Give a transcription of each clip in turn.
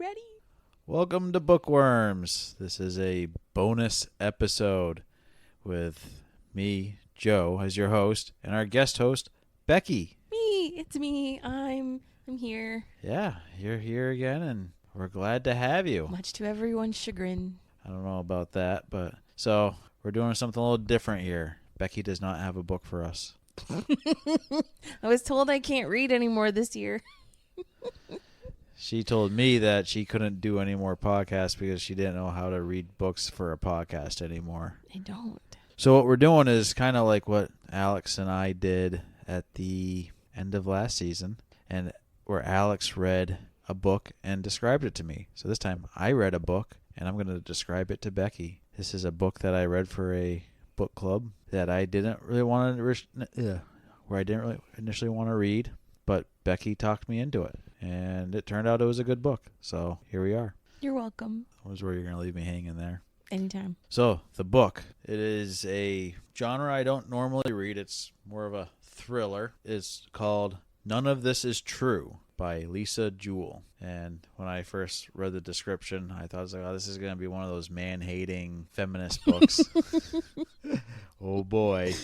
ready? Welcome to Bookworms. This is a bonus episode with me, Joe, as your host, and our guest host, Becky. It's me. I'm here. Yeah, you're here again, and we're glad to have you. Much to everyone's chagrin. I don't know about that, but so we're doing something a little different here. Becky does not have a book for us. I was told I can't read anymore this year. She told me that she couldn't do any more podcasts because she didn't know how to read books for a podcast anymore. I don't. So what we're doing is kind of like what Alex and I did at the end of last season, and where Alex read a book and described it to me. So this time I read a book, and I'm going to describe it to Becky. This is a book that I read for a book club that I didn't really want to, where I didn't really initially want to read, but Becky talked me into it. And it turned out it was a good book. So here we are. You're welcome. That was where you're going to leave me hanging there. Anytime. So the book, it is a genre I don't normally read. It's more of a thriller. It's called None of This Is True by Lisa Jewell. And when I first read the description, I thought, I was like, oh, this is going to be one of those man-hating feminist books. Oh, boy.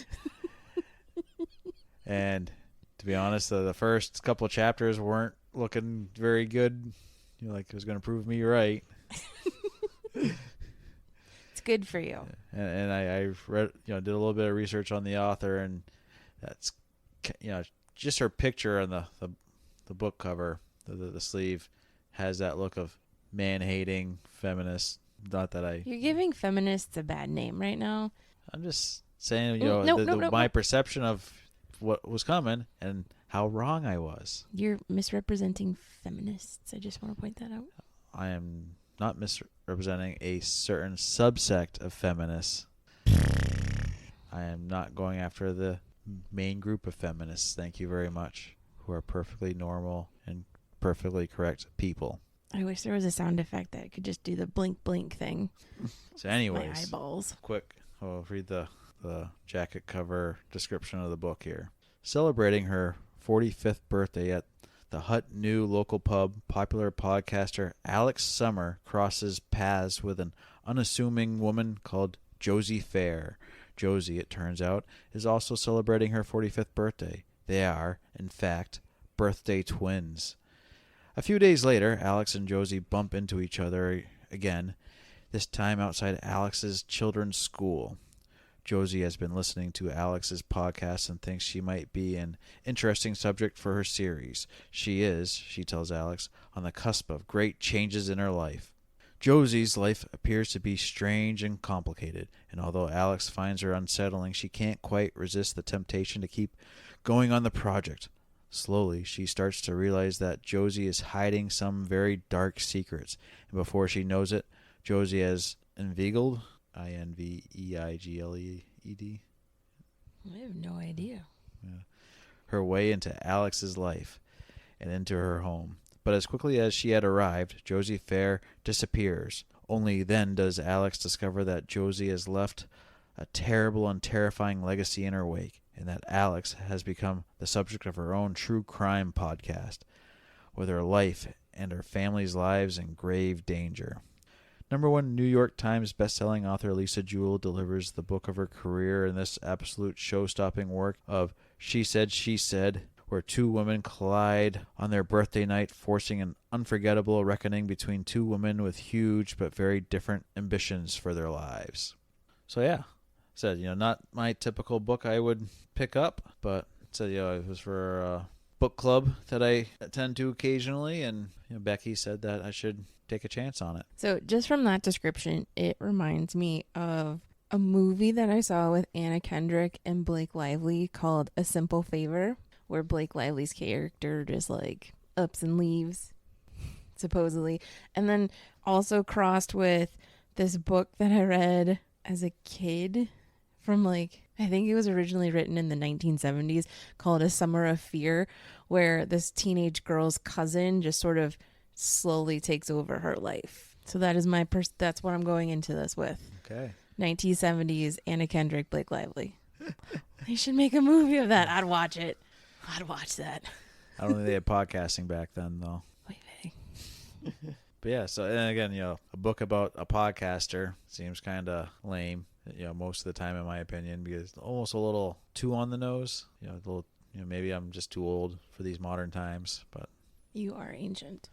And to be honest, the first couple of chapters weren't looking very good. You're like, it was going to prove me right. It's good for you. And I read, did a little bit of research on the author, and that's, just her picture on the book cover, the sleeve, has that look of man-hating feminist. Not that I... You're giving feminists a bad name right now. I'm just saying, my perception of what was coming and how wrong I was. You're misrepresenting feminists. I just want to point that out. I am not misrepresenting a certain subsect of feminists. I am not going after the main group of feminists, thank you very much, who are perfectly normal and perfectly correct people. I wish there was a sound effect that could just do the blink blink thing. So anyways, my eyeballs. Quick, I'll read the jacket cover description of the book here. Celebrating her 45th birthday at the Hut New local pub, popular podcaster Alex Summer crosses paths with an unassuming woman called Josie Fair. Josie, it turns out, is also celebrating her 45th birthday. They are, in fact, birthday twins. A few days later, Alex and Josie bump into each other again, this time outside Alex's children's school. Josie has been listening to Alex's podcast and thinks she might be an interesting subject for her series. She is, she tells Alex, on the cusp of great changes in her life. Josie's life appears to be strange and complicated, and although Alex finds her unsettling, she can't quite resist the temptation to keep going on the project. Slowly, she starts to realize that Josie is hiding some very dark secrets, and before she knows it, Josie has inveigled, Inveigled, I have no idea. her way into Alex's life and into her home. But as quickly as she had arrived, Josie Fair disappears. Only then does Alex discover that Josie has left a terrible and terrifying legacy in her wake, and that Alex has become the subject of her own true crime podcast, with her life and her family's lives in grave danger. #1 New York Times bestselling author Lisa Jewell delivers the book of her career in this absolute show-stopping work of She Said, where two women collide on their birthday night, forcing an unforgettable reckoning between two women with huge but very different ambitions for their lives. So yeah, said, not my typical book I would pick up, but said, it was for a book club that I attend to occasionally, and Becky said that I should take a chance on it. So just from that description, it reminds me of a movie that I saw with Anna Kendrick and Blake Lively called A Simple Favor, where Blake Lively's character just like ups and leaves, supposedly. And then also crossed with this book that I read as a kid from I think it was originally written in the 1970s, called A Summer of Fear, where this teenage girl's cousin just sort of slowly takes over her life. So that is that's what I'm going into this with. Okay. 1970s Anna Kendrick, Blake Lively. They should make a movie of that. I'd watch it. I'd watch that. I don't think they had podcasting back then, though. Wait. But yeah, so and again, a book about a podcaster seems kind of lame, most of the time in my opinion, because almost a little too on the nose. Maybe I'm just too old for these modern times, but You are ancient.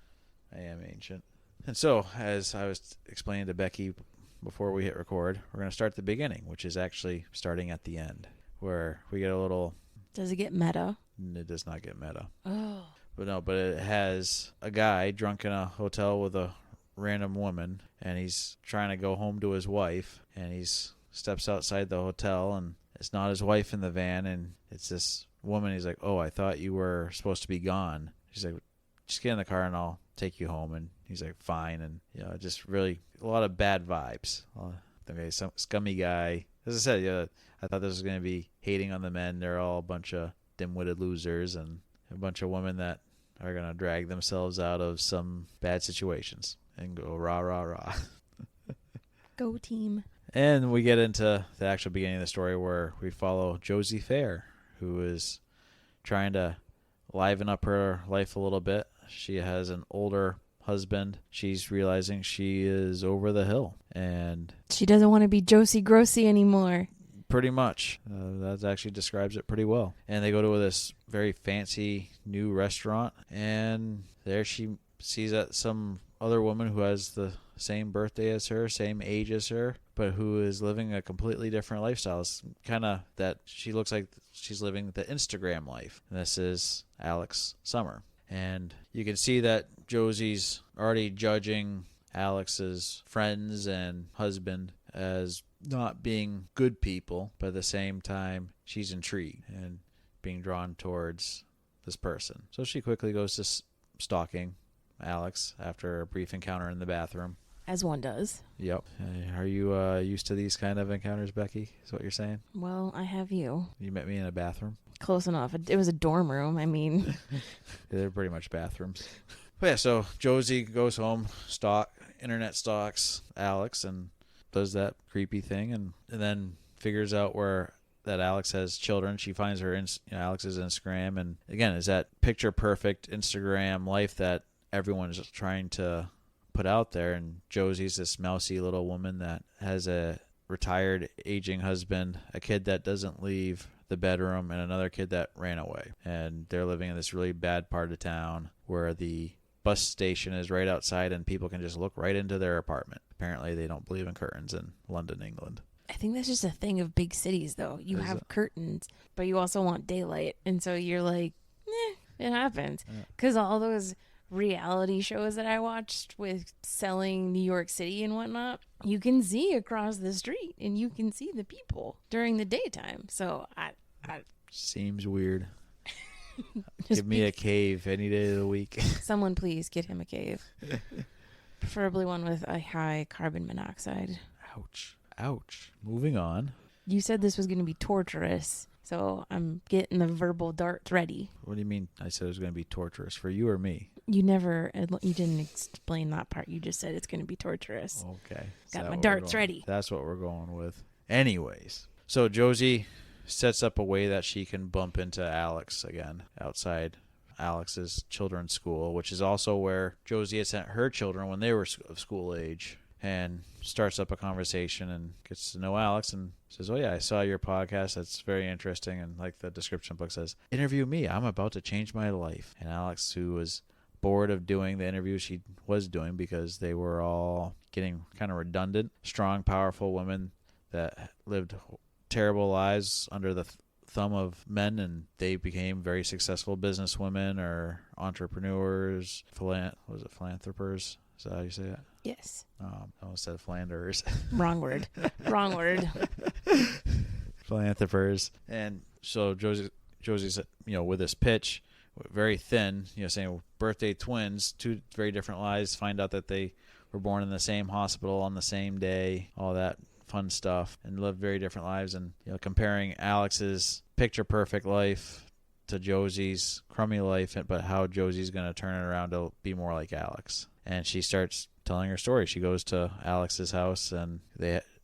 I am ancient. And so, as I was explaining to Becky before we hit record, we're going to start at the beginning, which is actually starting at the end, where we get a little... Does it get meta? It does not get meta. Oh. But it has a guy drunk in a hotel with a random woman, and he's trying to go home to his wife, and steps outside the hotel, and it's not his wife in the van, and it's this woman. He's like, "Oh, I thought you were supposed to be gone." She's like, "Just get in the car and I'll take you home." And he's like, "Fine." And just really a lot of bad vibes. Okay, some scummy guy. As I said, I thought this was going to be hating on the men. They're all a bunch of dim-witted losers, and a bunch of women that are going to drag themselves out of some bad situations and go rah, rah, rah. Go team. And we get into the actual beginning of the story where we follow Josie Fair, who is trying to liven up her life a little bit. She has an older husband. She's realizing she is over the hill. And she doesn't want to be Josie Grossi anymore. Pretty much. That actually describes it pretty well. And they go to this very fancy new restaurant, and there she sees that some other woman who has the same birthday as her, same age as her, but who is living a completely different lifestyle. It's kind of that she looks like she's living the Instagram life. And this is Alex Summer. And you can see that Josie's already judging Alex's friends and husband as not being good people, but at the same time, she's intrigued and being drawn towards this person. So she quickly goes to stalking Alex after a brief encounter in the bathroom. As one does. Yep. Are you used to these kind of encounters, Becky? Is what you're saying? Well, I have you. You met me in a bathroom? Close enough. It was a dorm room. I mean. They're pretty much bathrooms. But yeah, so Josie goes home, internet stalks Alex, and does that creepy thing, and then figures out that Alex has children. She finds her Alex's Instagram, and again, is that picture perfect Instagram life that everyone is trying to put out there. And Josie's this mousy little woman that has a retired aging husband, a kid that doesn't leave the bedroom, and another kid that ran away. And they're living in this really bad part of town where the bus station is right outside and people can just look right into their apartment. Apparently they don't believe in curtains in London, England. I think that's just a thing of big cities, though. You have curtains, but you also want daylight. And so you're like, it happens. Because all those reality shows that I watched with selling New York City and whatnot, you can see across the street and you can see the people during the daytime. So I seems weird. Give me a cave any day of the week. Someone please get him a cave. Preferably one with a high carbon monoxide. Ouch. Moving on. You said this was going to be torturous, so I'm getting the verbal darts ready. What do you mean I said it was going to be torturous? For you or me? You didn't explain that part. You just said it's going to be torturous. Okay. Got my darts ready. That's what we're going with. Anyways, so Josie sets up a way that she can bump into Alex again outside Alex's children's school, which is also where Josie had sent her children when they were of school age, and starts up a conversation and gets to know Alex and says, "Oh yeah, I saw your podcast. That's very interesting." And like the description book says, "Interview me. I'm about to change my life." And Alex, who was bored of doing the interview she was doing because they were all getting kind of redundant, strong, powerful women that lived terrible lives under the thumb of men, and they became very successful businesswomen or entrepreneurs, philanthropers. Is that how you say it? Yes. I almost said Flanders. Wrong word. Philanthropers. And so Josie's, with this pitch, very thin, saying birthday twins, two very different lives, find out that they were born in the same hospital on the same day, all that fun stuff, and live very different lives. And comparing Alex's picture perfect life to Josie's crummy life, but how Josie's going to turn it around to be more like Alex. And she starts telling her story. She goes to Alex's house, and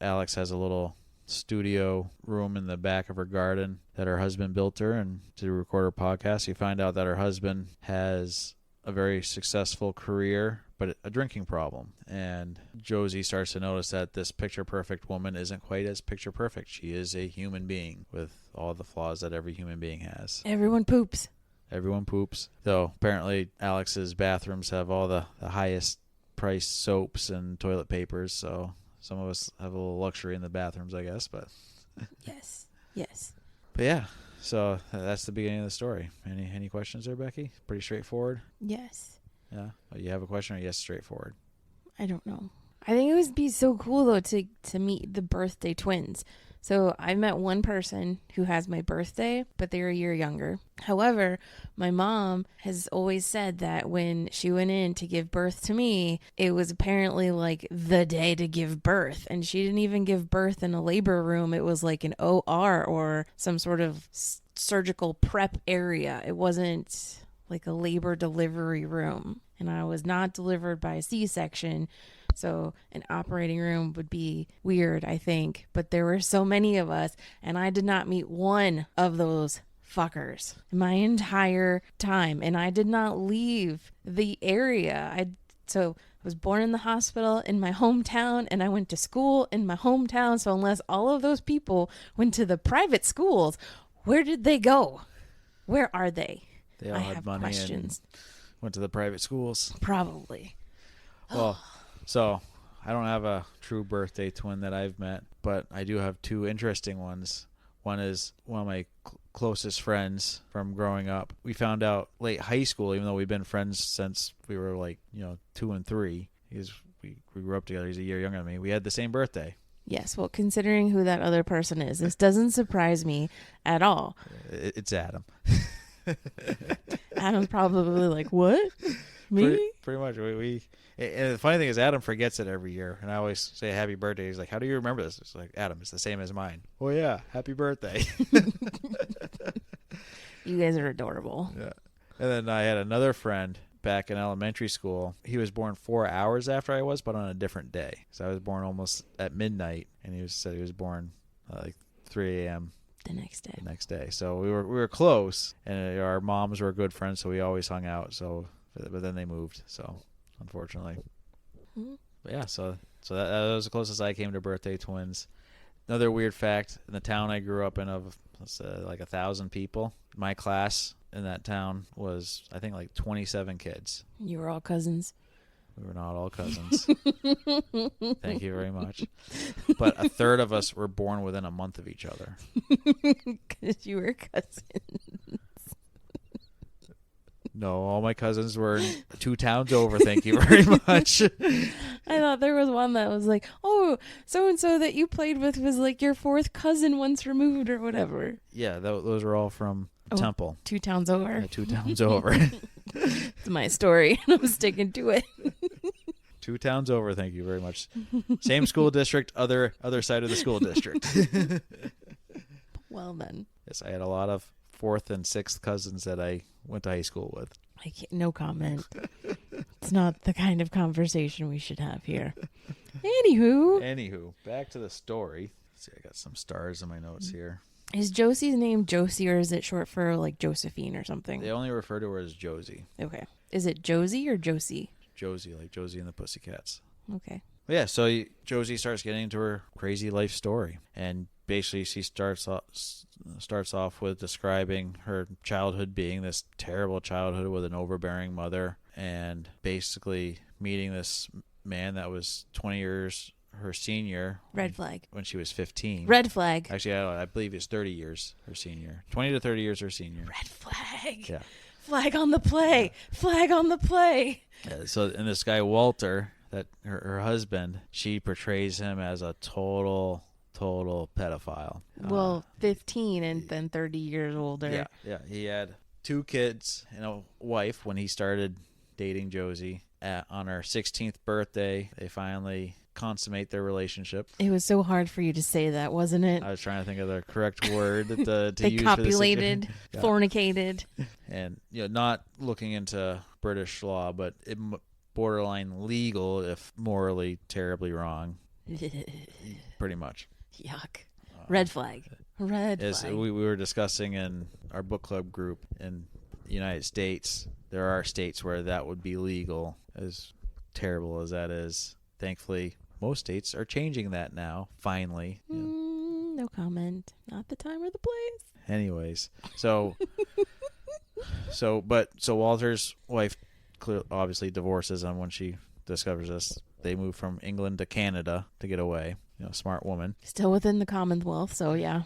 Alex has a little studio room in the back of her garden that her husband built her, and to record her podcast. You find out that her husband has a very successful career, but a drinking problem. And Josie starts to notice that this picture-perfect woman isn't quite as picture-perfect. She is a human being with all the flaws that every human being has. Everyone poops. Everyone poops. Though apparently Alex's bathrooms have all the highest priced soaps and toilet papers, so some of us have a little luxury in the bathrooms, I guess. But Yes. Yes. But yeah, so that's the beginning of the story. Any questions there, Becky? Pretty straightforward. Yes. Yeah. Oh, you have a question, or yes, straightforward? I don't know. I think it would be so cool though to meet the birthday twins. So I met one person who has my birthday, but they're a year younger. However, my mom has always said that when she went in to give birth to me, it was apparently like the day to give birth. And she didn't even give birth in a labor room. It was like an OR or some sort of surgical prep area. It wasn't like a labor delivery room. And I was not delivered by a C-section. So an operating room would be weird, I think. But there were so many of us, and I did not meet one of those fuckers my entire time. And I did not leave the area. I was born in the hospital in my hometown, and I went to school in my hometown. So unless all of those people went to the private schools, where did they go? Where are they? They all I had have money questions. and went to the private schools. Probably. Well, so I don't have a true birthday twin that I've met, but I do have two interesting ones. One is one of my closest friends from growing up. We found out late high school, even though we've been friends since we were 2 and 3. We grew up together. He's a year younger than me. We had the same birthday. Yes, well, considering who that other person is, this doesn't surprise me at all. It's Adam. Adam's probably like, what? Me? Pretty much. And the funny thing is, Adam forgets it every year. And I always say happy birthday. He's like, how do you remember this? It's like, Adam, it's the same as mine. Oh, yeah. Happy birthday. You guys are adorable. Yeah. And then I had another friend back in elementary school. He was born 4 hours after I was, but on a different day. So I was born almost at midnight, and he said he was born like 3 a.m. The next day. So we were close, and our moms were good friends, so we always hung out. So, but then they moved. So unfortunately, But yeah. So that was the closest I came to birthday twins. Another weird fact: in the town I grew up in, of let's say like 1,000 people, my class in that town was, I think, like 27 kids. You were all cousins. We were not all cousins. Thank you very much. But a third of us were born within a month of each other. Because you were cousins. No, all my cousins were 2 towns over. Thank you very much. I thought there was one that was like, oh, so-and-so that you played with was like your 4th cousin once removed or whatever. Yeah, those are all from Temple. 2 towns over. Yeah, 2 towns over. It's my story. I'm sticking to it. 2 towns over. Thank you very much. Same school district, other side of the school district. Well then. Yes, I had a lot of 4th and 6th cousins that I went to high school with. No comment. It's not the kind of conversation we should have here. Anywho, back to the story. Let's see, I got some stars in my notes here. Is Josie's name Josie, or is it short for like Josephine or something? They only refer to her as Josie. Okay. Is it Josie or Josie? Josie, like Josie and the Pussycats. Okay. Yeah, so Josie starts getting into her crazy life story, and basically she starts off with describing her childhood being this terrible childhood with an overbearing mother, and basically meeting this man that was 20 years her senior. Red flag. When she was 15. Red flag. Actually, I believe it's 30 years her senior. 20 to 30 years her senior. Red flag. Yeah. Flag on the play. Flag on the play. And this guy Walter, that her husband, she portrays him as a total pedophile. Well, 15 and then 30 years older. Yeah. He had 2 kids and a wife when he started dating Josie. On her 16th birthday, they finally consummate their relationship. It was so hard for you to say that, wasn't it? I was trying to think of the correct word to they use copulated, for this. fornicated. And not looking into British law, but it borderline legal if morally terribly wrong. Pretty much. Yuck. Red flag. Red As flag. we were discussing in our book club group in the United States, there are states where that would be legal, as terrible as that is, thankfully, most states are changing that now, finally. No comment. Not the time or the place. Anyways, so Walter's wife obviously divorces him when she discovers this. They move from England to Canada to get away. Smart woman. Still within the Commonwealth, so yeah.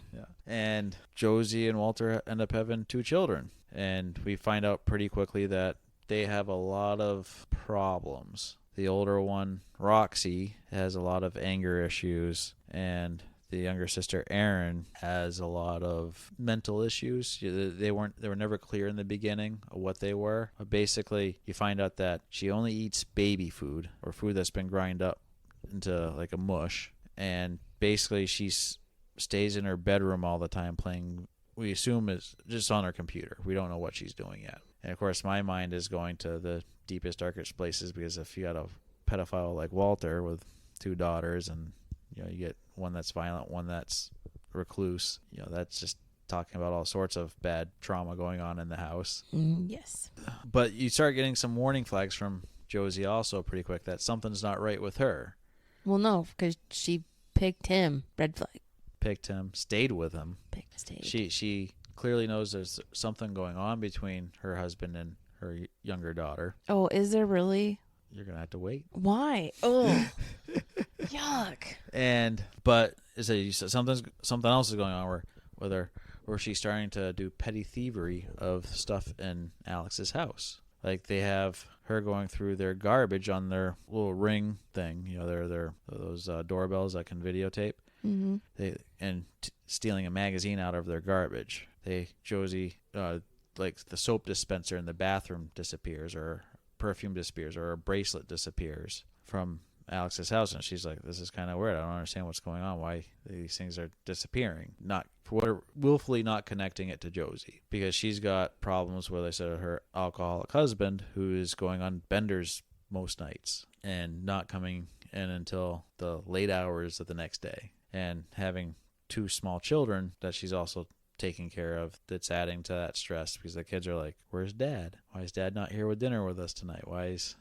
And Josie and Walter end up having 2 children. And we find out pretty quickly that they have a lot of problems. The older one, Roxy, has a lot of anger issues, and the younger sister, Erin, has a lot of mental issues. They were never clear in the beginning of what they were. But basically, you find out that she only eats baby food, or food that's been ground up into like a mush, and basically she stays in her bedroom all the time playing. We assume is just on her computer. We don't know what she's doing yet. And of course, my mind is going to the deepest, darkest places, because if you got a pedophile like Walter with 2 daughters, and you get one that's violent, one that's recluse, that's just talking about all sorts of bad trauma going on in the house. Yes. But you start getting some warning flags from Josie also pretty quick that something's not right with her. Well, no, because she picked him. Red flag. Picked him, stayed with him. Stayed. She clearly knows there's something going on between her husband and her younger daughter. Oh, is there really? You're gonna have to wait. Why? Oh, yuck. But something else is going on where she's starting to do petty thievery of stuff in Alex's house. Like they have her going through their garbage on their little ring thing. Those doorbells that can videotape. Mm-hmm. Stealing a magazine out of their garbage. Josie, like the soap dispenser in the bathroom disappears, or perfume disappears, or a bracelet disappears from Alex's house, and she's like, "This is kind of weird. I don't understand what's going on. Why these things are disappearing?" Willfully not connecting it to Josie, because she's got problems with, I said, her alcoholic husband, who is going on benders most nights and not coming in until the late hours of the next day, and having 2 small children that she's also taking care of. That's adding to that stress, because the kids are like, "Where's Dad? Why is Dad not here with dinner with us tonight? Why is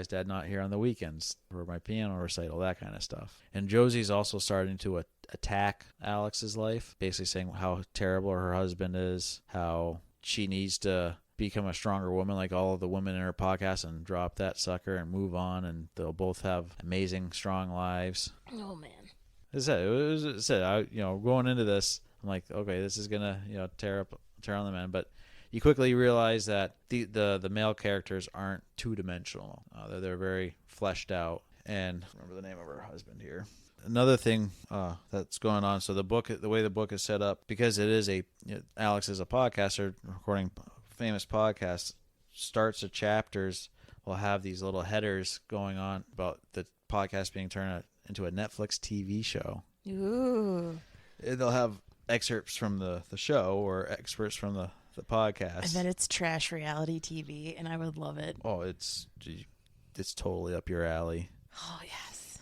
Dad not here on the weekends for my piano recital?" That kind of stuff. And Josie's also starting to attack Alex's life, basically saying how terrible her husband is, how she needs to become a stronger woman like all of the women in her podcast and drop that sucker and move on, and they'll both have amazing, strong lives. Oh man. Going into this, I'm like, okay, this is gonna tear on the men, but you quickly realize that the male characters aren't 2-dimensional. They're very fleshed out. And remember the name of her husband here. Another thing that's going on. So the way the book is set up, because it is Alex is a podcaster recording famous podcasts, starts the chapters will have these little headers going on about the podcast being turned into a Netflix TV show. Ooh. They'll have excerpts from the show or excerpts from the podcast. I bet it's trash reality TV, and I would love it. Oh, it's totally up your alley. Oh, yes.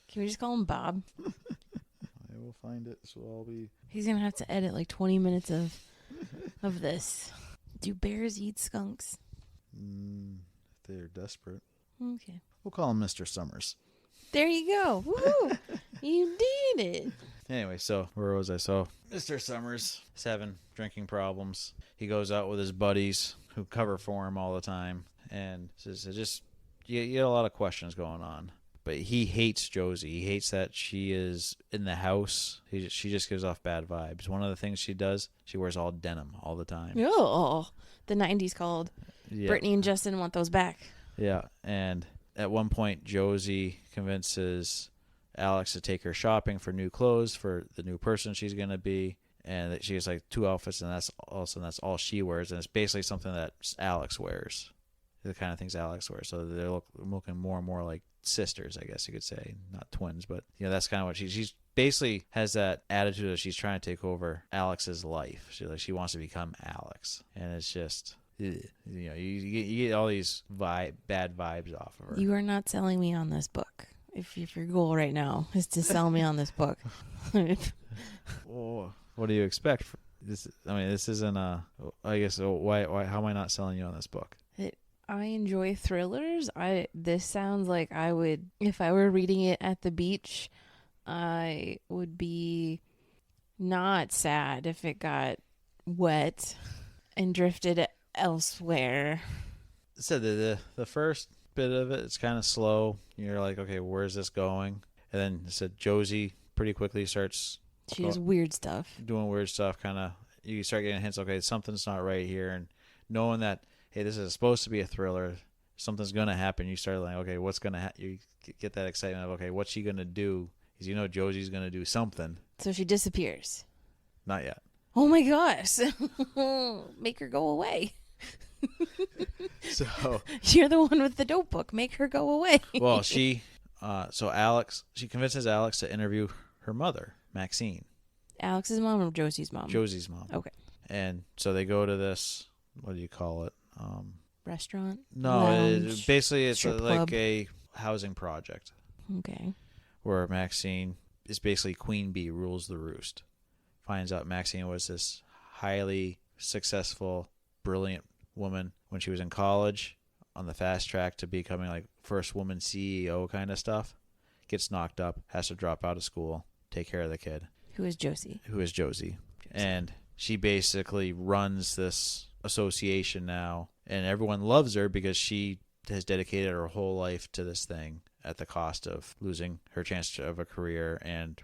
Can we just call him Bob? I will find it, so I'll be... He's going to have to edit like 20 minutes of this. Do bears eat skunks? They're desperate. Okay. We'll call him Mr. Summers. There you go. Woohoo! You did it. Anyway, so where was I? So Mr. Summers is having drinking problems. He goes out with his buddies who cover for him all the time, and you get a lot of questions going on. But he hates Josie. He hates that she is in the house. She just gives off bad vibes. One of the things she does, she wears all denim all the time. Oh, the 90s called. Yeah. Brittany and Justin want those back. Yeah, and at one point, Josie convinces Alex to take her shopping for new clothes for the new person she's going to be, and that she has like 2 outfits, and that's all she wears, and it's basically something that Alex wears, the kind of things Alex wears. So they're looking more and more like sisters, I guess you could say, not twins, but that's kind of what she's basically has that attitude that she's trying to take over Alex's life. She wants to become Alex, and it's just. You get all these bad vibes off of her. You are not selling me on this book. If your goal right now is to sell me on this book. Well, what do you expect? This isn't I guess. Why? How am I not selling you on this book? I enjoy thrillers. This sounds like I would, if I were reading it at the beach, I would be not sad if it got wet and drifted elsewhere. So the first bit of it, it's kind of slow. You're like, okay, where's this going? And then it said Josie pretty quickly starts She does weird stuff. doing weird stuff. Kind of, you start getting hints. Okay, something's not right here, and knowing that, hey, this is supposed to be a thriller. Something's gonna happen. You start like, okay, what's gonna happen? You get that excitement of, okay, what's she gonna do? Because you know Josie's gonna do something. So she disappears. Not yet. Oh my gosh. Make her go away. So You're the one with the notebook. Make her go away. well, she convinces Alex to interview her mother, Maxine. Alex's mom or Josie's mom? Josie's mom. Okay. And so they go to this, what do you call it? Restaurant? No, Lounge, basically it's strip like club. a housing project Okay. where Maxine is basically Queen Bee rules the roost. Finds out Maxine was this highly successful, brilliant woman when she was in college, on the fast track to becoming like first woman CEO kind of stuff. Gets knocked up, has to drop out of school, take care of the kid. Who is Josie? Who is Josie. And she basically runs this association now, and everyone loves her because she has dedicated her whole life to this thing at the cost of losing her chance of a career and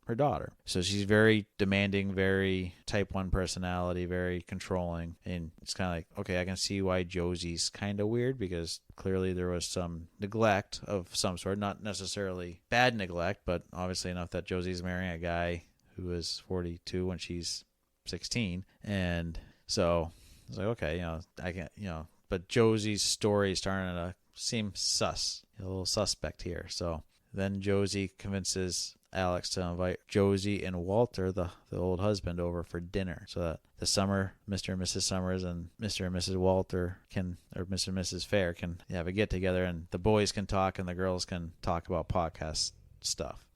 her daughter. So she's very demanding, very type 1 personality, very controlling. And it's kind of like, okay, I can see why Josie's kind of weird, because clearly there was some neglect of some sort. Not necessarily bad neglect, but obviously enough that Josie's marrying a guy who is 42 when she's 16. And so it's like, okay, I can't, but Josie's story is starting to seem sus, a little suspect here. So then Josie convinces Alex to invite Josie and Walter, the old husband, over for dinner, so that the Summer, Mr. and Mrs. Summers, and Mr. and Mrs. Walter or Mr. and Mrs. Fair can have a get together, and the boys can talk and the girls can talk about podcast stuff.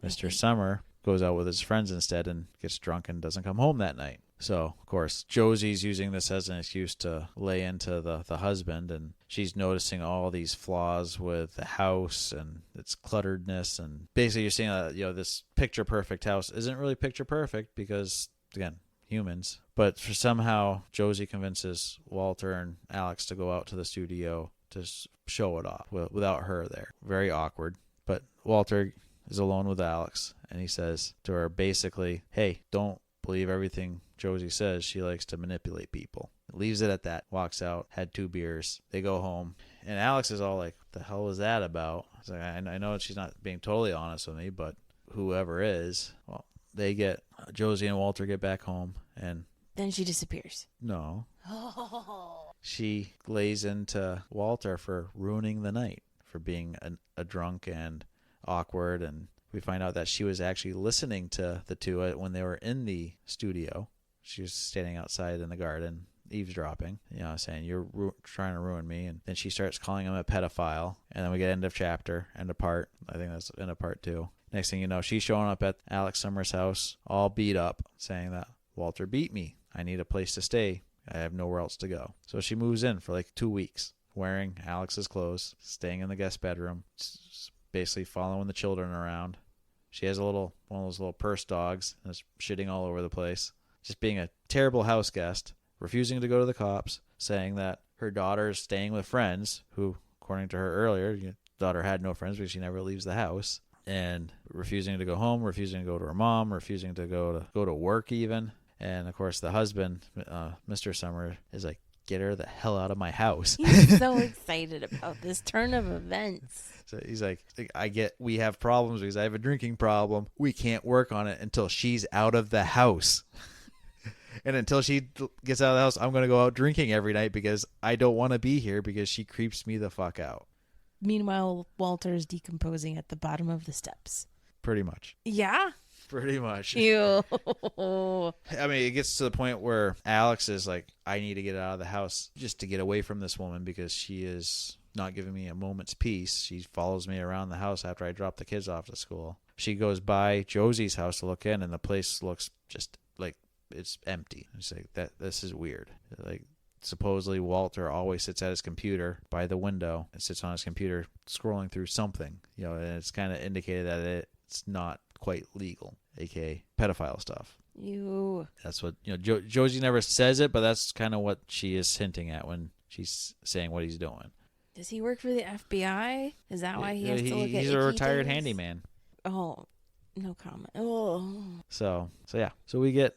Mr. Summer goes out with his friends instead and gets drunk and doesn't come home that night. So, of course, Josie's using this as an excuse to lay into the husband, and she's noticing all these flaws with the house and its clutteredness. And basically you're seeing that, this picture-perfect house isn't really picture-perfect because, again, humans. But for somehow Josie convinces Walter and Alex to go out to the studio to show it off without her there. Very awkward. But Walter is alone with Alex, and he says to her basically, hey, don't believe everything Josie says. She likes to manipulate people. Leaves it at that. Walks out, had 2 beers. They go home, and Alex is all like, what the hell is that about? Like, I know she's not being totally honest with me, but whoever is, well, Josie and Walter get back home, and then she disappears. No. She lays into Walter for ruining the night, for being a drunk and awkward, and we find out that she was actually listening to the two when they were in the studio. She was standing outside in the garden, eavesdropping, saying, you're trying to ruin me. And then she starts calling him a pedophile. And then we get end of chapter, end of part. I think that's end of part 2. Next thing you know, she's showing up at Alex Summers' house, all beat up, saying that Walter beat me. I need a place to stay. I have nowhere else to go. So she moves in for like 2 weeks, wearing Alex's clothes, staying in the guest bedroom, basically following the children around. She has one of those little purse dogs that's shitting all over the place. Just being a terrible house guest, refusing to go to the cops, saying that her daughter is staying with friends who, according to her earlier, daughter had no friends because she never leaves the house, and refusing to go home, refusing to go to her mom, refusing to go to work even. And of course the husband, Mr. Summer, is like, get her the hell out of my house. He's so excited about this turn of events. So he's like, we have problems because I have a drinking problem. We can't work on it until she's out of the house. And until she gets out of the house, I'm going to go out drinking every night because I don't want to be here because she creeps me the fuck out. Meanwhile, Walter's decomposing at the bottom of the steps. Pretty much. Yeah? Pretty much. Ew. I mean, it gets to the point where Alex is like, I need to get out of the house just to get away from this woman because she is not giving me a moment's peace. She follows me around the house after I drop the kids off to school. She goes by Josie's house to look in, and the place looks just like it's empty. It's like, this is weird. Like, supposedly Walter always sits at his computer by the window and sits on his computer scrolling through something, and it's kind of indicated that it's not quite legal, aka pedophile stuff. You. That's what, Josie never says it, but that's kind of what she is hinting at when she's saying what he's doing. Does he work for the FBI? Is that why he has to look at He's a retired handyman. Oh, no comment. Oh. So yeah. So we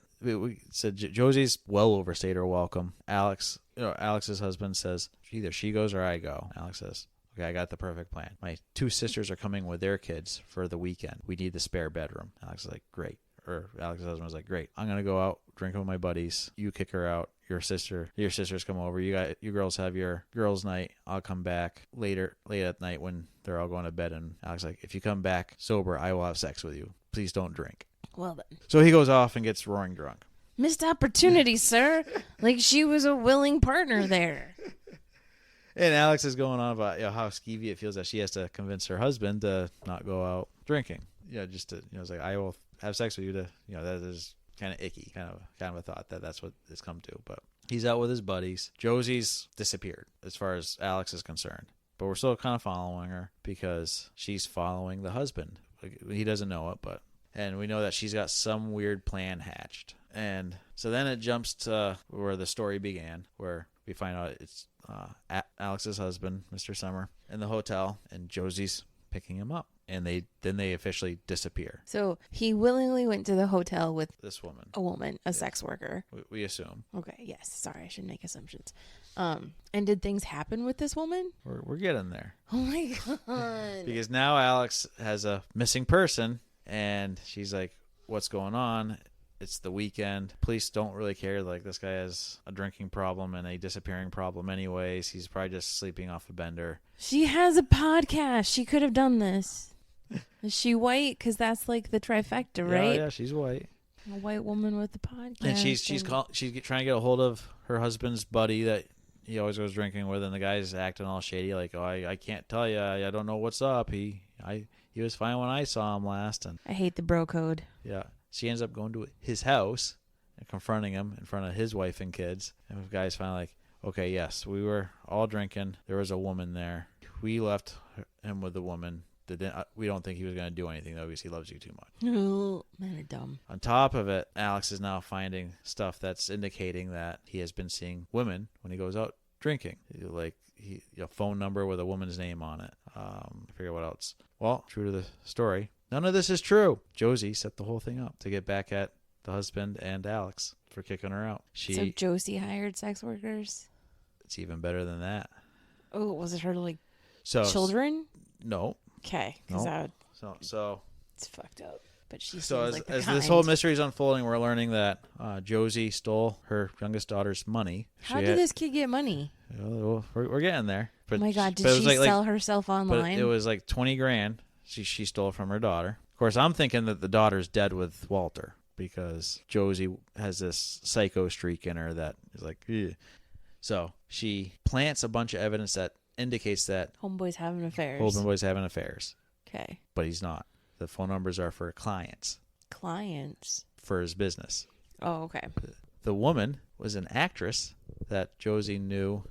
said Josie's well overstayed her welcome. Alex's husband says either she goes or I go. Alex says, okay, I got the perfect plan. My 2 sisters are coming with their kids for the weekend. We need the spare bedroom. Alex is like, great. Or Alex's husband was like, great. I'm going to go out drinking with my buddies. You kick her out. Your sisters come over. You girls have your girls' night. I'll come back late at night when they're all going to bed. And Alex like, if you come back sober, I will have sex with you. Please don't drink. Well then. So he goes off and gets roaring drunk. Missed opportunity, sir. Like she was a willing partner there. And Alex is going on about how skeevy it feels that she has to convince her husband to not go out drinking. Just to it's like, I will have sex with you to that is kind of icky, kind of a thought that's what it's come to. But he's out with his buddies. Josie's disappeared as far as Alex is concerned, but we're still kind of following her because she's following the husband. He doesn't know it, and we know that she's got some weird plan hatched. And so then it jumps to where the story began, where we find out it's Alex's husband, Mr. Summer, in the hotel, and Josie's picking him up. And they officially disappear. So he willingly went to the hotel with this woman, a sex worker. We assume. Okay, yes. Sorry, I shouldn't make assumptions. And did things happen with this woman? We're getting there. Oh my god! Because now Alex has a missing person, and she's like, "What's going on?" It's the weekend. Police don't really care. Like, this guy has a drinking problem and a disappearing problem anyways. He's probably just sleeping off a bender. She has a podcast. She could have done this. Is she white? Because that's like the trifecta, right? Yeah, she's white. A white woman with a podcast. And she's trying to get a hold of her husband's buddy that he always goes drinking with, and the guy's acting all shady, like, "Oh, I can't tell you. I don't know what's up. He was fine when I saw him last." And I hate the bro code. Yeah. She ends up going to his house and confronting him in front of his wife and kids. And the guy's finally like, okay, yes, we were all drinking. There was a woman there. We left him with the woman. We don't think he was going to do anything, though, because he loves you too much. Oh, men are dumb. On top of it, Alex is now finding stuff that's indicating that he has been seeing women when he goes out drinking. Like a phone number with a woman's name on it. I forget what else. Well, true to the story, none of this is true. Josie set the whole thing up to get back at the husband and Alex for kicking her out. So Josie hired sex workers? It's even better than that. Oh, was it her children? No. Okay. No. So it's fucked up. But she as this whole mystery is unfolding, we're learning that Josie stole her youngest daughter's money. How did this kid get money? We're getting there. But, oh my God! Did she sell herself online? But it was like $20,000 she stole from her daughter. Of course, I'm thinking that the daughter's dead with Walter because Josie has this psycho streak in her that is like, ugh. So she plants a bunch of evidence that indicates that homeboy's having affairs. Okay. But he's not. The phone numbers are for clients. Clients? For his business. Oh, okay. The woman was an actress that Josie knew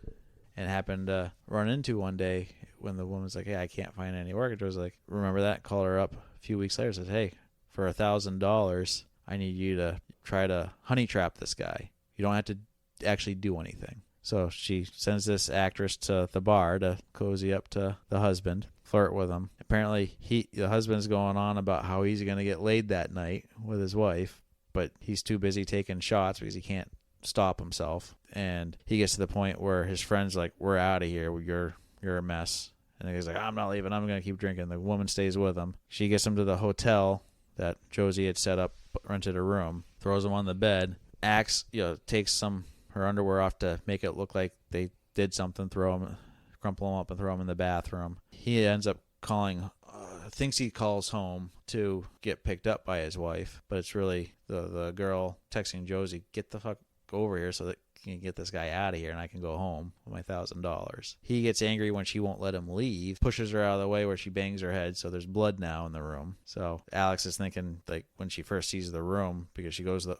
and happened to run into one day when the woman was like, hey, I can't find any work. And Josie was like, remember that? Called her up a few weeks later, said, hey, for $1,000, I need you to try to honey trap this guy. You don't have to actually do anything. So she sends this actress to the bar to cozy up to the husband, flirt with him. Apparently, the husband's going on about how he's going to get laid that night with his wife, but he's too busy taking shots because he can't stop himself. And he gets to the point where his friend's like, we're out of here. You're a mess. And he's like, I'm not leaving. I'm going to keep drinking. The woman stays with him. She gets him to the hotel that Josie had set up, rented a room, throws him on the bed, takes her underwear off to make it look like they did something, crumple him up and throw him in the bathroom. He ends up thinks he calls home to get picked up by his wife, but it's really the girl texting Josie, get the fuck over here so that you can get this guy out of here and I can go home with my $1,000. He gets angry when she won't let him leave, pushes her out of the way where she bangs her head, so there's blood now in the room. So Alex is thinking, like, when she first sees the room, because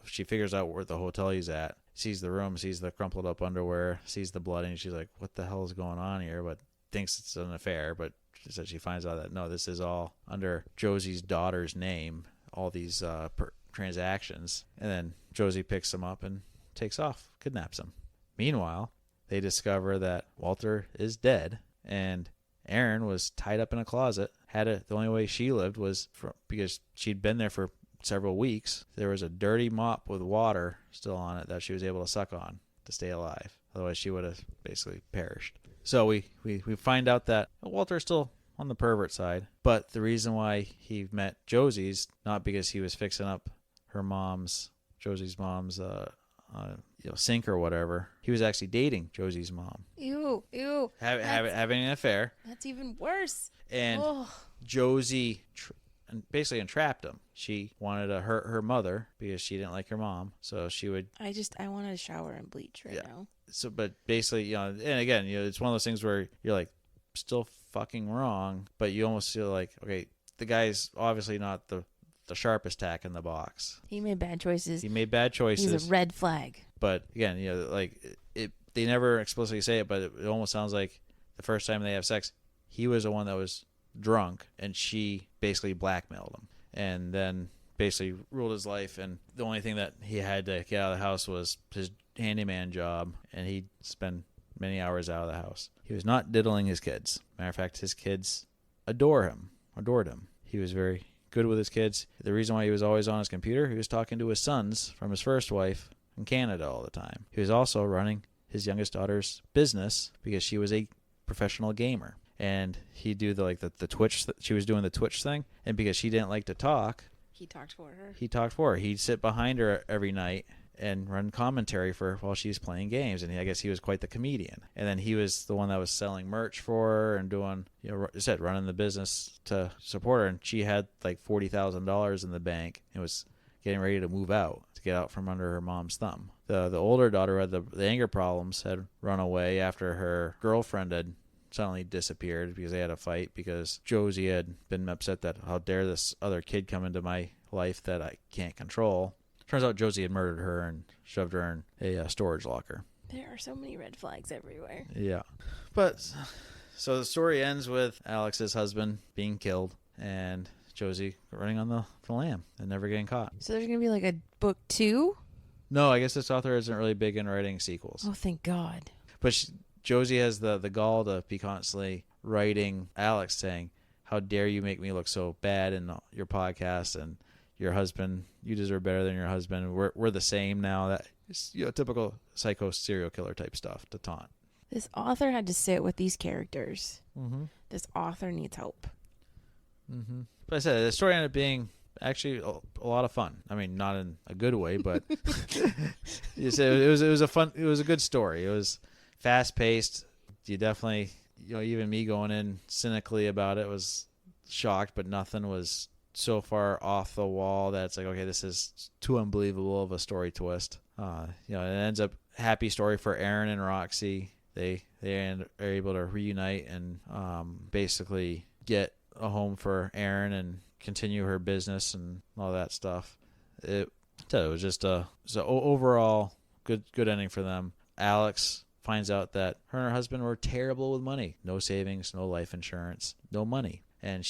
she figures out where the hotel he's at, sees the room, sees the crumpled up underwear, sees the blood, and she's like, what the hell is going on here? But thinks it's an affair, but she finds out that no, this is all under Josie's daughter's name, all these transactions. And then Josie picks him up and takes off, kidnaps him. Meanwhile, they discover that Walter is dead, and Erin was tied up in a closet. The only way she lived was because she'd been there for several weeks. There was a dirty mop with water still on it that she was able to suck on to stay alive. Otherwise, she would have basically perished. So we find out that Walter's still on the pervert side, but the reason why he met Josie's not because he was fixing up Josie's mom's sink or whatever. He was actually dating Josie's mom. Ew. Having an affair. That's even worse. And Josie basically entrapped him. She wanted to hurt her mother because she didn't like her mom. So she would... I want to shower and bleach now. So, but basically, and again, it's one of those things where you're like, still fucking wrong, but you almost feel like, okay, the guy's obviously not the sharpest tack in the box. He made bad choices. He's a red flag. But again, they never explicitly say it, but it almost sounds like the first time they have sex, he was the one that was drunk, and she basically blackmailed him, and then basically ruled his life. And the only thing that he had to get out of the house was his handyman job, and he'd spend many hours out of the house. He was not diddling his kids. Matter of fact, his kids adored him. He was very good with his kids. The reason why he was always on his computer, he was talking to his sons from his first wife in Canada all the time. He was also running his youngest daughter's business because she was a professional gamer. And he'd do the Twitch. She was doing the Twitch thing, and because she didn't like to talk, he talked for her. He'd sit behind her every night and run commentary while she was playing games. And I guess he was quite the comedian. And then he was the one that was selling merch for her and doing, running the business to support her. And she had like $40,000 in the bank and was getting ready to move out, to get out from under her mom's thumb. The older daughter had the anger problems, had run away after her girlfriend had suddenly disappeared because they had a fight because Josie had been upset that how dare this other kid come into my life that I can't control. Turns out Josie had murdered her and shoved her in a storage locker. There are so many red flags everywhere. Yeah. But so the story ends with Alex's husband being killed and Josie running on the lam and never getting caught. So there's going to be like a book 2? No, I guess this author isn't really big in writing sequels. Oh, thank God. But Josie has the gall to be constantly writing Alex saying, how dare you make me look so bad in your podcast, and your husband, you deserve better than your husband. We're the same now. That is, typical psycho serial killer type stuff to taunt. This author had to sit with these characters. Mm-hmm. This author needs help. Mm-hmm. But I said the story ended up being actually a lot of fun. I mean, not in a good way, but it was a good story. It was fast paced. You definitely, even me going in cynically about it was shocked, but nothing was so far off the wall that it's like, okay, this is too unbelievable of a story twist. It ends up happy story for Erin and Roxy. They are able to reunite and basically get a home for Erin and continue her business and all that stuff. It was just overall good ending for them. Alex finds out that her and her husband were terrible with money. No savings, no life insurance, no money. And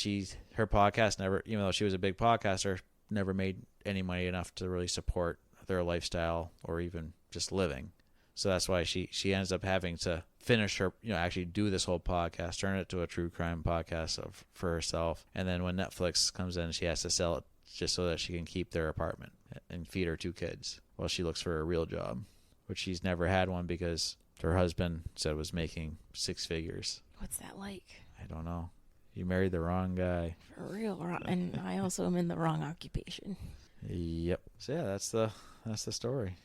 her podcast never, even though she was a big podcaster, never made any money enough to really support their lifestyle or even just living. So that's why she ends up having to finish her, actually do this whole podcast, turn it to a true crime podcast for herself. And then when Netflix comes in, she has to sell it just so that she can keep their apartment and feed her 2 kids while she looks for a real job, which she's never had one because her husband said was making 6 figures. What's that like? I don't know. You married the wrong guy. For real. And I also am in the wrong occupation. Yep. So yeah, that's the story.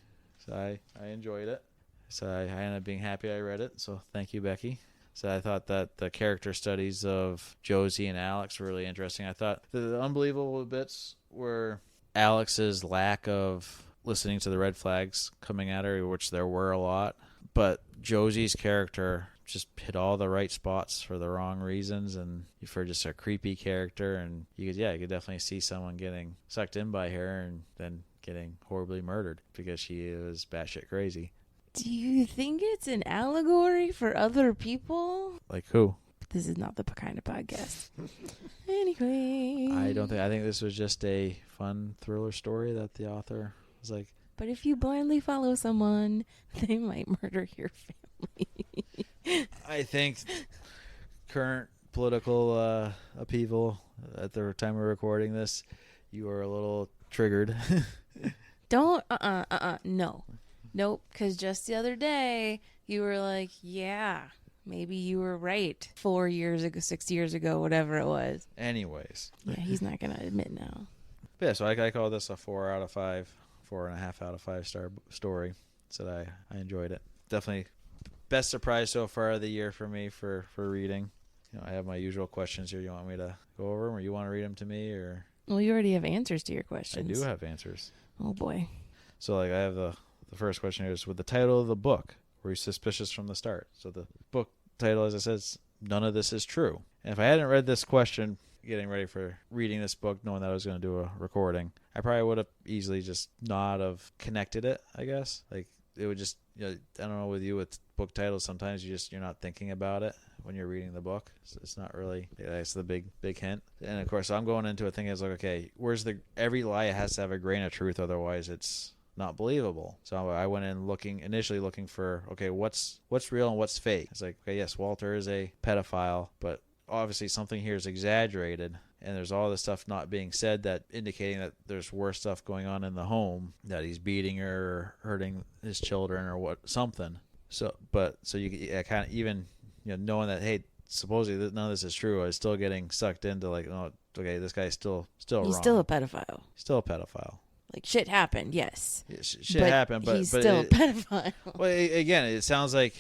So I enjoyed it. So I ended up being happy I read it. So thank you, Becky. So I thought that the character studies of Josie and Alex were really interesting. I thought the unbelievable bits were Alex's lack of listening to the red flags coming at her, which there were a lot. But Josie's character just hit all the right spots for the wrong reasons, and for just a creepy character. And you could definitely see someone getting sucked in by her, and then getting horribly murdered because she was batshit crazy. Do you think it's an allegory for other people? Like who? This is not the kind of podcast. Anyway. I think this was just a fun thriller story that the author was like. But if you blindly follow someone, they might murder your family. I think current political upheaval at the time we're recording this, you are a little triggered. Don't, no. Nope, because just the other day, you were like, yeah, maybe you were right 4 years ago, 6 years ago, whatever it was. Anyways. Yeah, he's not going to admit now. Yeah, so I call this a 4 out of 5, 4.5 out of 5 star story. So I enjoyed it. Definitely best surprise so far of the year for me for reading. You know, I have my usual questions here. You want me to go over them, or you want to read them to me, or? Well, you already have answers to your questions. I do have answers. Oh boy. So like I have the first question here is, with the title of the book, were you suspicious from the start? So the book title, as I said, is None of This Is True. And if I hadn't read this question, getting ready for reading this book, knowing that I was going to do a recording, I probably would have easily just not have connected it, I guess. Like it would just, you know, I don't know with you with book titles, sometimes you're not thinking about it when you're reading the book. So it's not really, that's the big hint. And of course, I'm going into it thinking, it's like, okay, every lie has to have a grain of truth, otherwise it's not believable. So I went in initially looking for, okay, what's real and what's fake. It's like, okay, yes, Walter is a pedophile, but obviously something here is exaggerated, and there's all this stuff not being said that indicating that there's worse stuff going on in the home, that he's beating her or hurting his children or something. So you kind of, even, you know, knowing that, hey, supposedly none of this is true, I was still getting sucked into like, oh, okay, this guy's still wrong. He's still a pedophile. Still a pedophile. Like, shit happened, yes. Yeah, shit happened, but he's still a pedophile. Well, again, it sounds like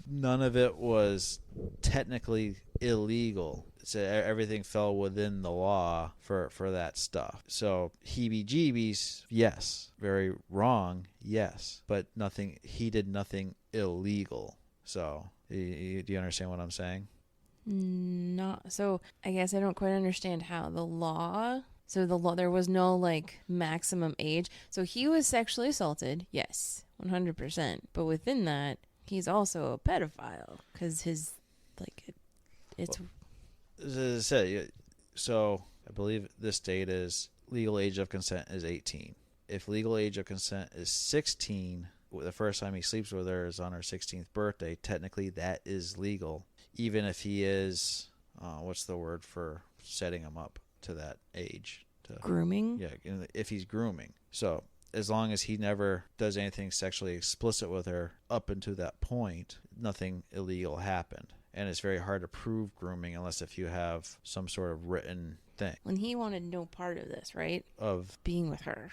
none of it was technically illegal. So everything fell within the law for that stuff. So heebie-jeebies, yes. Very wrong, yes. But he did nothing illegal. So do you understand what I'm saying? Not so. I guess I don't quite understand how the law. So there was no like maximum age. So he was sexually assaulted, yes, 100%. But within that, he's also a pedophile because his it's. As I said, so I believe this date is legal age of consent is 18. If legal age of consent is 16, the first time he sleeps with her is on her 16th birthday. Technically, that is legal, even if he is, what's the word for setting him up to that age? Grooming? Yeah, if he's grooming. So as long as he never does anything sexually explicit with her up until that point, nothing illegal happened. And it's very hard to prove grooming unless if you have some sort of written thing. When he wanted no part of this, right? Of being with her.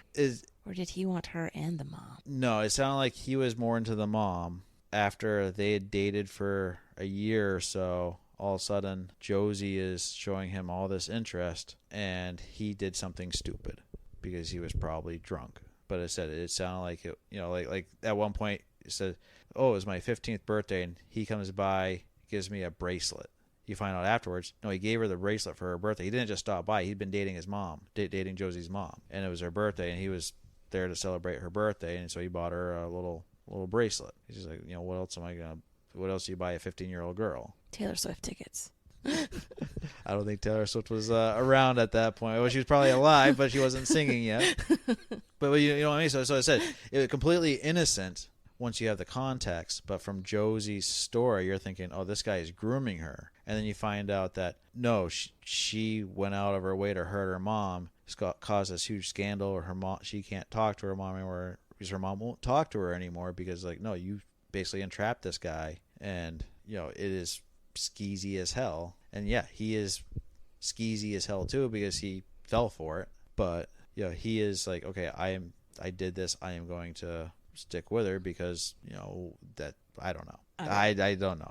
Or did he want her and the mom? No, it sounded like he was more into the mom. After they had dated for a year or so, all of a sudden Josie is showing him all this interest, and he did something stupid because he was probably drunk. But it sounded like it, you know, like at one point it said, "Oh, it was my 15th birthday," and he comes by, gives me a bracelet. You find out afterwards, no, he gave her the bracelet for her birthday. He didn't just stop by. He'd been dating his mom, dating Josie's mom, and it was her birthday, and he was there to celebrate her birthday, and so he bought her a little bracelet. He's just like, you know, what else do you buy a 15-year-old girl? Taylor Swift tickets. I don't think Taylor Swift was around at that point. Well, she was probably alive, but she wasn't singing yet. But you know what I mean? So I said, it was completely innocent once you have the context. But from Josie's story, you're thinking, oh, this guy is grooming her. And then you find out that, no, she went out of her way to hurt her mom. It's caused this huge scandal. Or her mom, she can't talk to her mom anymore because her mom won't talk to her anymore because, like, no, you basically entrapped this guy. And, you know, it is skeezy as hell. And yeah, he is skeezy as hell too because he fell for it. But you know, he is like, okay, I did this, I am going to stick with her because, you know, that I don't know. I don't know.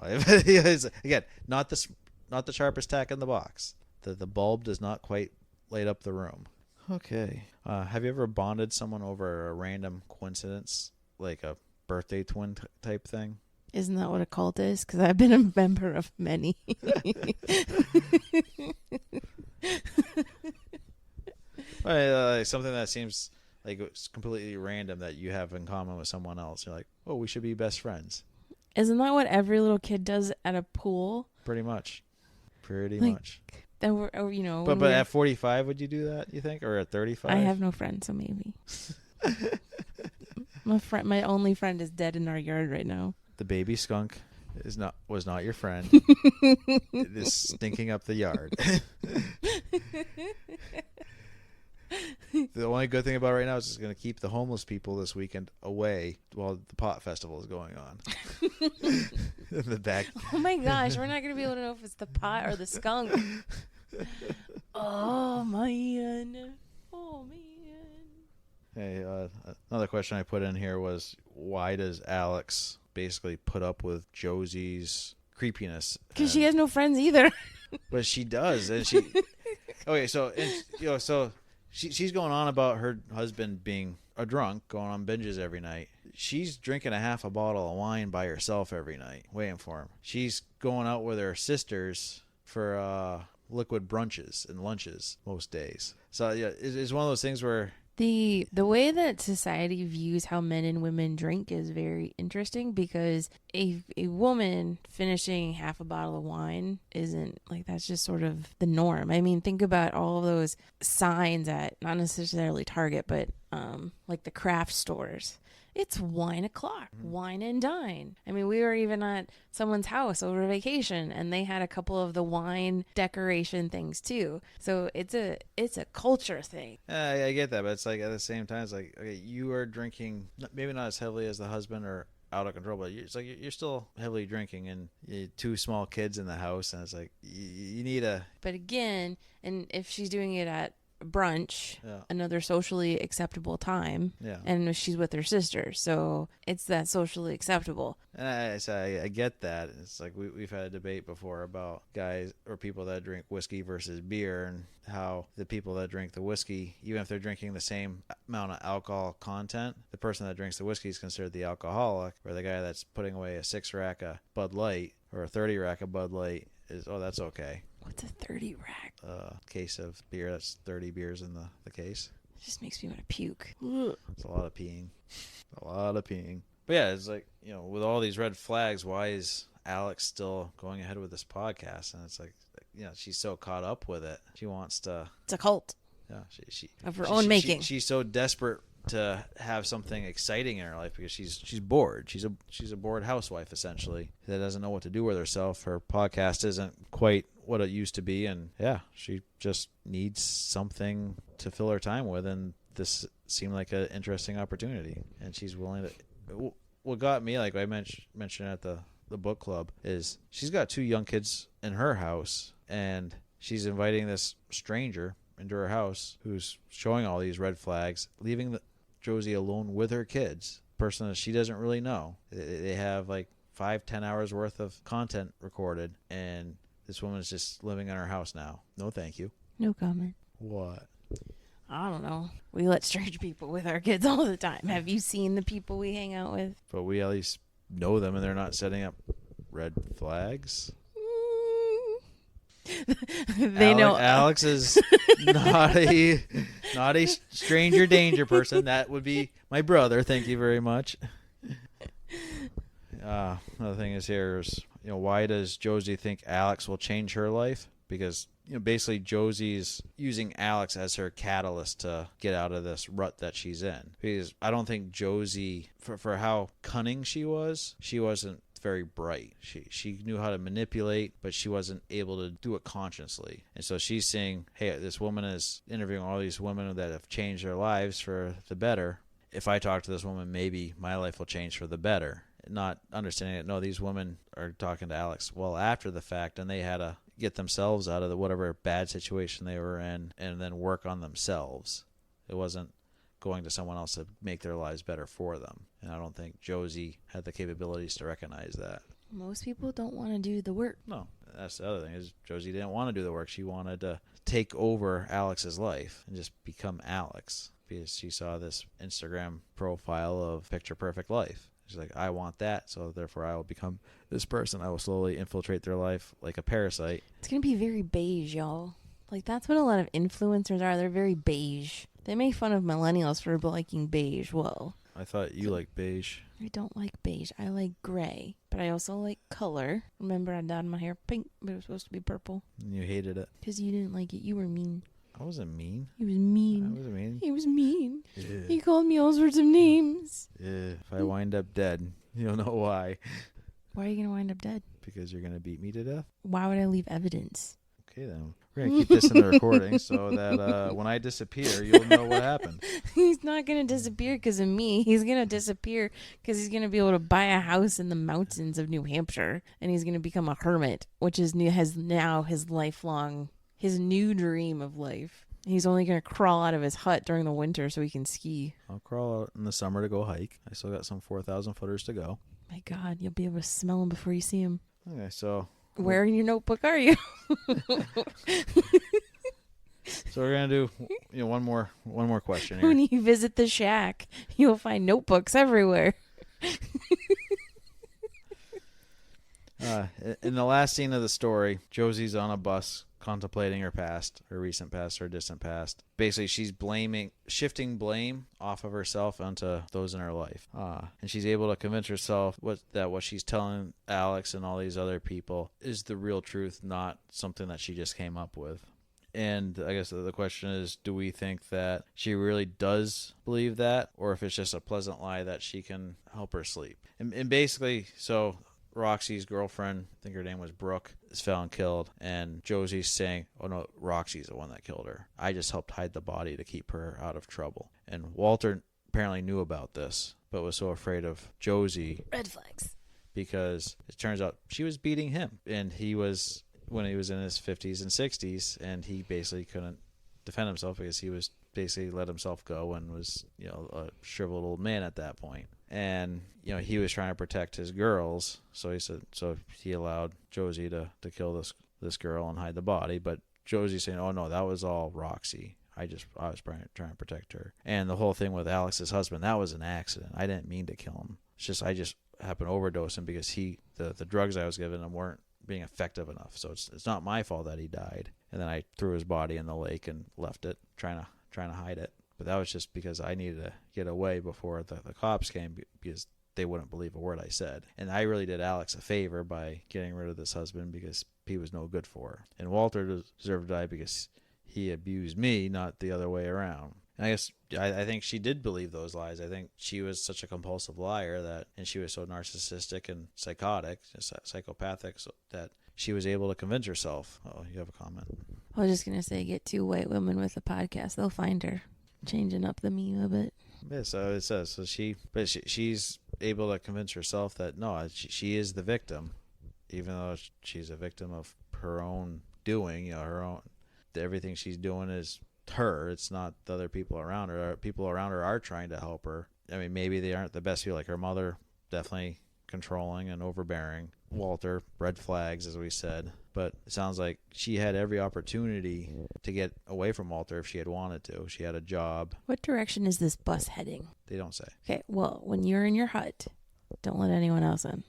Again, not the sharpest tack in the box. The bulb does not quite light up the room. Okay. Have you ever bonded someone over a random coincidence, like a birthday twin type thing? Isn't that what a cult is? Because I've been a member of many. Something that seems like it's completely random that you have in common with someone else. You're like, oh, we should be best friends. Isn't that what every little kid does at a pool? Pretty much. Pretty Like, much. then we're, or, you know, But at 45, would you do that, you think? Or at 35? I have no friends, so maybe. My only friend is dead in our yard right now. The baby skunk was not your friend. It is stinking up the yard. The only good thing about it right now is it's going to keep the homeless people this weekend away while the pot festival is going on. In the back. Oh my gosh, we're not going to be able to know if it's the pot or the skunk. Oh man. Oh man. Hey, another question I put in here was, why does Alex basically put up with Josie's creepiness? Because she has no friends either. But she does, and she. Okay, so she's going on about her husband being a drunk, going on binges every night. She's drinking a half a bottle of wine by herself every night, waiting for him. She's going out with her sisters for liquid brunches and lunches most days. So yeah, it's one of those things where The way that society views how men and women drink is very interesting, because a woman finishing half a bottle of wine isn't like, that's just sort of the norm. I mean, think about all of those signs at not necessarily Target, but like the craft stores. It's wine o'clock, wine and dine. I mean, we were even at someone's house over vacation, and they had a couple of the wine decoration things too. So it's a culture thing. I get that, but it's like at the same time, it's like, okay, you are drinking maybe not as heavily as the husband or out of control, but it's like you're still heavily drinking, and you have 2 small kids in the house, and it's like you need a. But again, and if she's doing it at brunch, Yeah. another socially acceptable time, Yeah. and she's with her sister, so it's that socially acceptable. And I get that. It's like we've had a debate before about guys or people that drink whiskey versus beer, and how the people that drink the whiskey, even if they're drinking the same amount of alcohol content, the person that drinks the whiskey is considered the alcoholic, or the guy that's putting away a 6-rack of Bud Light or a 30-rack of Bud Light is, oh, that's okay. What's a 30 rack? Case of beer, that's 30 beers in the case. It just makes me want to puke. It's a lot of peeing. A lot of peeing. But yeah, it's like, you know, with all these red flags, why is Alex still going ahead with this podcast? And it's like, you know, she's so caught up with it. She wants to. It's a cult. Yeah, of her own making. She's so desperate to have something exciting in her life because she's bored. She's a bored housewife, essentially, that doesn't know what to do with herself. Her podcast isn't quite what it used to be, and yeah, she just needs something to fill her time with, and this seemed like an interesting opportunity, and she's willing to. What got me, like I mentioned at the book club, is she's got 2 young kids in her house, and she's inviting this stranger into her house who's showing all these red flags, leaving Josie alone with her kids, person that she doesn't really know. They have like 5-10 hours worth of content recorded, and this woman's just living in her house now. No thank you. No comment. What? I don't know. We let strange people with our kids all the time. Have you seen the people we hang out with? But we at least know them, and they're not setting up red flags. They know Alex is not a stranger danger person. That would be my brother. Thank you very much. Another thing is here is, you know, why does Josie think Alex will change her life? Because, you know, basically Josie's using Alex as her catalyst to get out of this rut that she's in. Because I don't think Josie, for how cunning she wasn't very bright. She knew how to manipulate, but she wasn't able to do it consciously. And so she's saying, hey, this woman is interviewing all these women that have changed their lives for the better. If I talk to this woman, maybe my life will change for the better. Not understanding that, no, these women are talking to Alex well after the fact, and they had to get themselves out of whatever bad situation they were in and then work on themselves. It wasn't going to someone else to make their lives better for them. And I don't think Josie had the capabilities to recognize that. Most people don't want to do the work. No, that's the other thing, is Josie didn't want to do the work. She wanted to take over Alex's life and just become Alex, because she saw this Instagram profile of picture perfect life. She's like, I want that, so therefore I will become this person. I will slowly infiltrate their life like a parasite. It's going to be very beige, y'all. Like, that's what a lot of influencers are. They're very beige. They make fun of millennials for liking beige. Whoa. I thought you liked beige. I don't like beige. I like gray. But I also like color. Remember, I dyed my hair pink, but it was supposed to be purple. And you hated it. Because you didn't like it. You were mean. I wasn't mean. He was mean. I wasn't mean. He was mean. Yeah. He called me all sorts of names. Yeah. If I wind up dead, you'll know why. Why are you going to wind up dead? Because you're going to beat me to death. Why would I leave evidence? Okay, then. We're going to keep this in the recording so that when I disappear, you'll know what happened. He's not going to disappear because of me. He's going to disappear because he's going to be able to buy a house in the mountains of New Hampshire. And he's going to become a hermit, which is has now his lifelong, his new dream of life. He's only going to crawl out of his hut during the winter so he can ski. I'll crawl out in the summer to go hike. I still got some 4,000 footers to go. My God, you'll be able to smell him before you see him. Okay, so... Where in your notebook are you? So we're gonna do one more question here. When you visit the shack, you'll find notebooks everywhere. In the last scene of the story, Josie's on a bus contemplating her past, her recent past, her distant past. Basically, she's shifting blame off of herself onto those in her life. And she's able to convince herself that what she's telling Alex and all these other people is the real truth, not something that she just came up with. And I guess the question is, do we think that she really does believe that, or if it's just a pleasant lie that she can help her sleep? And basically, so Roxy's girlfriend, I think her name was Brooke, is found killed, and Josie's saying, oh no, Roxy's the one that killed her. I just helped hide the body to keep her out of trouble. And Walter apparently knew about this, but was so afraid of Josie. Red flags. Because it turns out she was beating him, and he was, when he was in his 50s and 60s, and he basically couldn't defend himself because he was basically let himself go and was, a shriveled old man at that point. And, he was trying to protect his girls. So he allowed Josie to kill this girl and hide the body. But Josie's saying, oh no, that was all Roxy. I was trying to protect her. And the whole thing with Alex's husband, that was an accident. I didn't mean to kill him. It's just, I just happened to overdose him because the drugs I was giving him weren't being effective enough. So it's not my fault that he died. And then I threw his body in the lake and left it, trying to hide it. But that was just because I needed to get away before the cops came, because they wouldn't believe a word I said. And I really did Alex a favor by getting rid of this husband because he was no good for her. And Walter deserved to die because he abused me, not the other way around. And I guess I think she did believe those lies. I think she was such a compulsive liar and she was so narcissistic and psychotic, psychopathic, so that she was able to convince herself. Oh, you have a comment? I was just going to say, get two white women with a podcast. They'll find her. Changing up the meme a bit. Yeah, so it says. So she's able to convince herself that, no, she is the victim, even though she's a victim of her own doing, her own, everything she's doing is her. It's not the other people around her. People around her are trying to help her. I mean, maybe they aren't the best people. Like her mother, definitely controlling and overbearing. Walter, red flags, as we said. But it sounds like she had every opportunity to get away from Walter if she had wanted to. She had a job. What direction is this bus heading? They don't say. Okay, well, when you're in your hut, don't let anyone else in.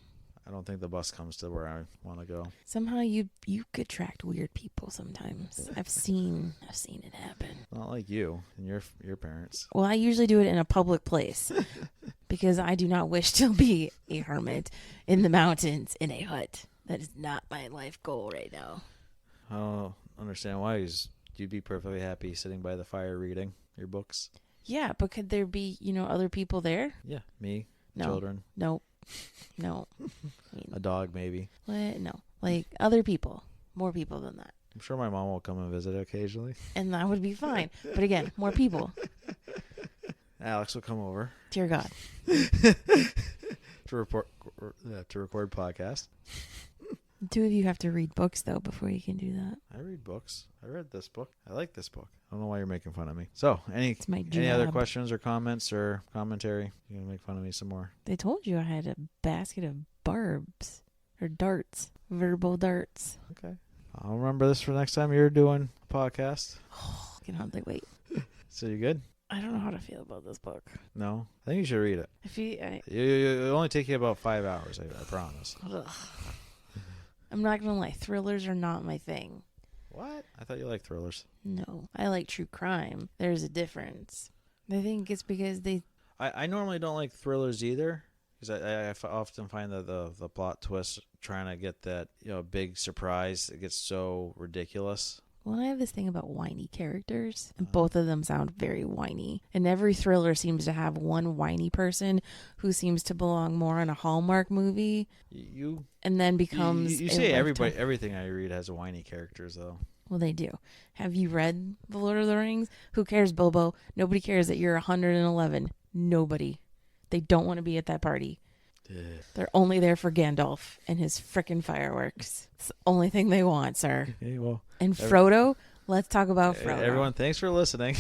I don't think the bus comes to where I want to go. Somehow you attract weird people sometimes. I've seen it happen. Not like you and your parents. Well, I usually do it in a public place because I do not wish to be a hermit in the mountains in a hut. That is not my life goal right now. I don't understand why. You'd be perfectly happy sitting by the fire reading your books. Yeah, but could there be, other people there? Yeah, me, No. children. No. A dog, maybe. What? No. Like other people. More people than that. I'm sure my mom will come and visit occasionally. And that would be fine. But again, more people. Alex will come over. Dear God. to record podcast. The two of you have to read books, though, before you can do that. I read books. I read this book. I like this book. I don't know why you're making fun of me. So, any other questions or comments or commentary? You're going to make fun of me some more? They told you I had a basket of barbs. Or darts. Verbal darts. Okay. I'll remember this for next time you're doing a podcast. Oh, I can hardly wait. So, you good? I don't know how to feel about this book. No? I think you should read it. It'll only take you about 5 hours, I promise. I'm not going to lie. Thrillers are not my thing. What? I thought you liked thrillers. No, I like true crime. There's a difference. I think it's because they... I normally don't like thrillers either, because often find that the plot twist trying to get that big surprise, it gets so ridiculous. Well, I have this thing about whiny characters, and both of them sound very whiny. And every thriller seems to have one whiny person who seems to belong more in a Hallmark movie. And then becomes... You say everything I read has whiny characters, though. Well, they do. Have you read The Lord of the Rings? Who cares, Bilbo? Nobody cares that you're 111. Nobody. They don't want to be at that party. They're only there for Gandalf and his frickin' fireworks. It's the only thing they want, sir. Okay, well, and Frodo, let's talk about Frodo. Everyone, thanks for listening.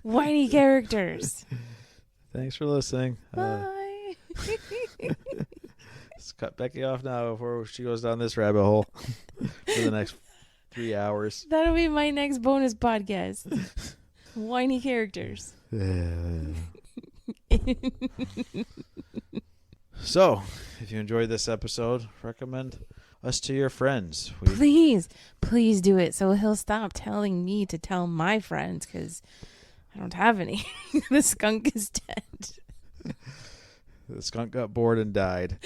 whiny characters. Thanks for listening. Bye. Let's cut Becky off now before she goes down this rabbit hole for the next 3 hours. That'll be my next bonus podcast. Whiny characters. So, if you enjoyed this episode, recommend us to your friends. Please do it so he'll stop telling me to tell my friends, because I don't have any. The skunk is dead. The skunk got bored and died.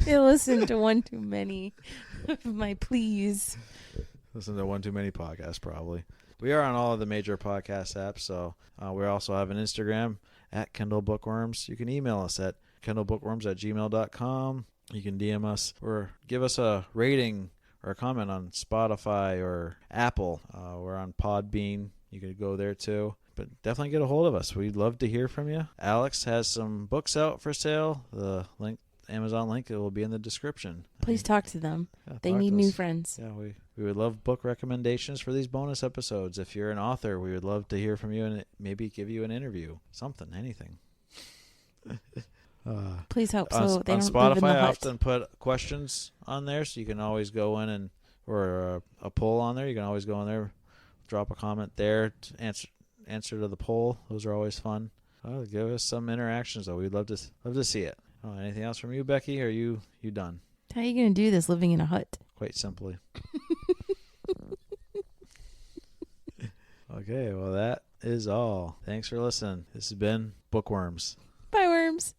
He listened to one too many of my pleas. Listen to one too many podcasts, probably. We are on all of the major podcast apps, so we also have an Instagram at kendallbookworms. You can email us at kendallbookworms@gmail.com. You can DM us or give us a rating or a comment on Spotify or Apple. We're on Podbean. You can go there too. But definitely get a hold of us. We'd love to hear from you. Alex has some books out for sale. The Amazon link, it will be in the description. Please talk to them. Yeah, they need new friends. Yeah, we would love book recommendations for these bonus episodes. If you're an author, we would love to hear from you and maybe give you an interview. Something, anything. Please help on so they don't Spotify, live in the hut. I often put questions on there, so you can always go in or a poll on there. You can always go in there, drop a comment there, to answer to the poll. Those are always fun. Give us some interactions, though. We'd love to see it. Anything else from you, Becky? Or are you done? How are you going to do this living in a hut? Quite simply. Okay, well, that is all. Thanks for listening. This has been Bookworms. Bye, worms.